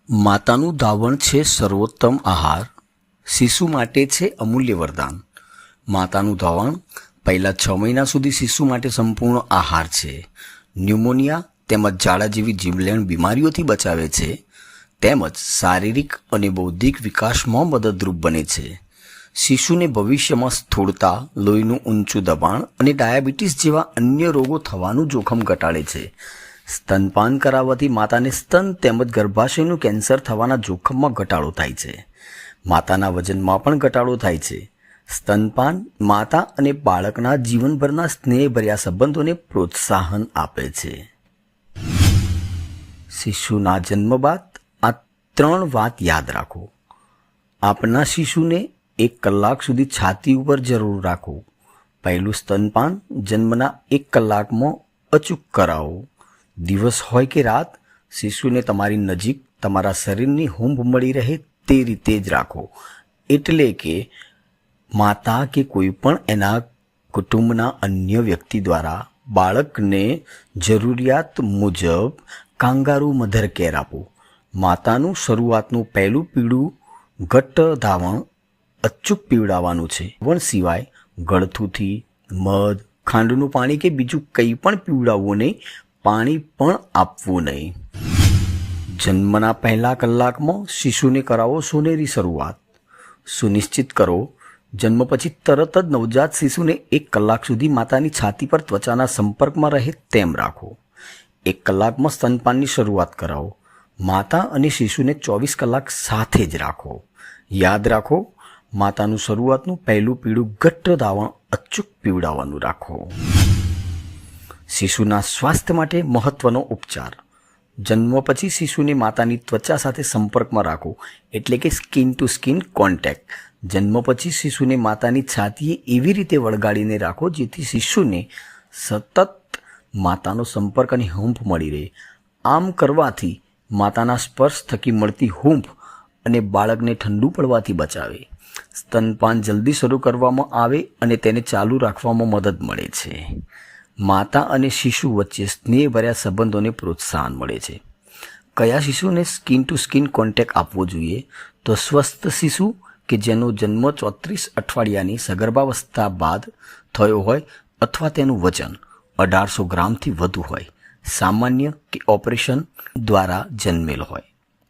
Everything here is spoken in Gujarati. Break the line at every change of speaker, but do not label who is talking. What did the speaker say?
માતાનું ધાવણ છે સર્વોત્તમ આહાર, શિશુ માટે છે અમૂલ્ય વરદાન. માતાનું ધાવણ પહેલાં 6 મહિના સુધી શિશુ માટે સંપૂર્ણ આહાર છે. ન્યુમોનિયા તેમજ ઝાડા જેવી જીવલેણ બીમારીઓથી બચાવે છે, તેમજ શારીરિક અને બૌદ્ધિક વિકાસમાં મદદરૂપ બને છે. શિશુને ભવિષ્યમાં સ્થૂળતા, લોહીનું ઊંચું દબાણ અને ડાયાબિટીસ જેવા અન્ય રોગો થવાનું જોખમ ઘટાડે છે. સ્તનપાન કરાવવાથી માતાને સ્તન તેમજ ગર્ભાશયનું કેન્સર થવાના જોખમમાં ઘટાડો થાય છે. માતાના વજનમાં પણ ઘટાડો થાય છે. સ્તનપાન માતા અને બાળકના જીવનભરના સ્નેહભર્યા સંબંધોને પ્રોત્સાહન આપે છે. શિશુના જન્મ બાદ આ 3 વાત યાદ રાખો. આપના શિશુને 1 કલાક સુધી છાતી ઉપર જરૂર રાખો. પહેલું સ્તનપાન જન્મના 1 કલાકમાં અચૂક કરાવો. દિવસ હોય કે રાત, શિશુને તમારી નજીક તમારા શરીરની હૂંફ મળી રહે તે રીતે જ રાખો. એટલે કે માતા કે કોઈ પણ એના કુટુંબના અન્ય વ્યક્તિ દ્વારા બાળકને જરૂરિયાત મુજબ કાંગારૂ મધર કેર આપો. માતાનું શરૂઆતનું પહેલું પીળું ઘટ્ટ ધાવણ અચૂક પીવડાવવાનું છે. પણ સિવાય ગળથુથી મધ, ખાંડનું પાણી કે બીજું કંઈ પણ પીવડાવવું નહીં. પાણી પણ આપવું નહીં. જન્મના પહેલા કલાકમાં શિશુને કરાવો સોનેરી શરૂઆત. સુનિશ્ચિત કરો જન્મ પછી તરત જ નવજાત શિશુને 1 કલાક સુધી માતાની છાતી પર ત્વચાના સંપર્કમાં રહે તેમ રાખો. 1 કલાકમાં સ્તનપાનની શરૂઆત કરાવો. માતા અને શિશુને 24 કલાક સાથે જ રાખો. યાદ રાખો, માતાનું શરૂઆતનું પહેલું પીળું ઘટ્ટ ધાવણ અચૂક પીવડાવવાનું રાખો. શિશુના સ્વાસ્થ્ય માટે મહત્વનો ઉપચાર. જન્મ પછી શિશુને માતાની ત્વચા સાથે સંપર્કમાં રાખો, એટલે કે સ્કિન ટુ સ્કિન કોન્ટેક્ટ. જન્મ પછી શિશુને માતાની છાતીએ એવી રીતે વળગાડીને રાખો જેથી શિશુને સતત માતાનો સંપર્ક અને હૂંફ મળી રહે. આમ કરવાથી માતાના સ્પર્શ થકી મળતી હૂંફ અને બાળકને ઠંડુ પડવાથી બચાવે. સ્તનપાન જલ્દી શરૂ કરવામાં આવે અને તેને ચાલુ રાખવામાં મદદ મળે છે. માતા અને શિશુ વચ્ચે સ્નેહભર્યા સંબંધોને પ્રોત્સાહન મળે છે. કયા શિશુને સ્કિન ટુ સ્કિન કોન્ટેક્ટ આપવો જોઈએ? તો સ્વસ્થ શિશુ કે જેનો જન્મ 34 અઠવાડિયાની સગર્ભાવસ્થા બાદ થયો હોય અથવા તેનું વજન 1800 ગ્રામથી વધુ હોય, સામાન્ય કે ઓપરેશન દ્વારા જન્મેલ હોય.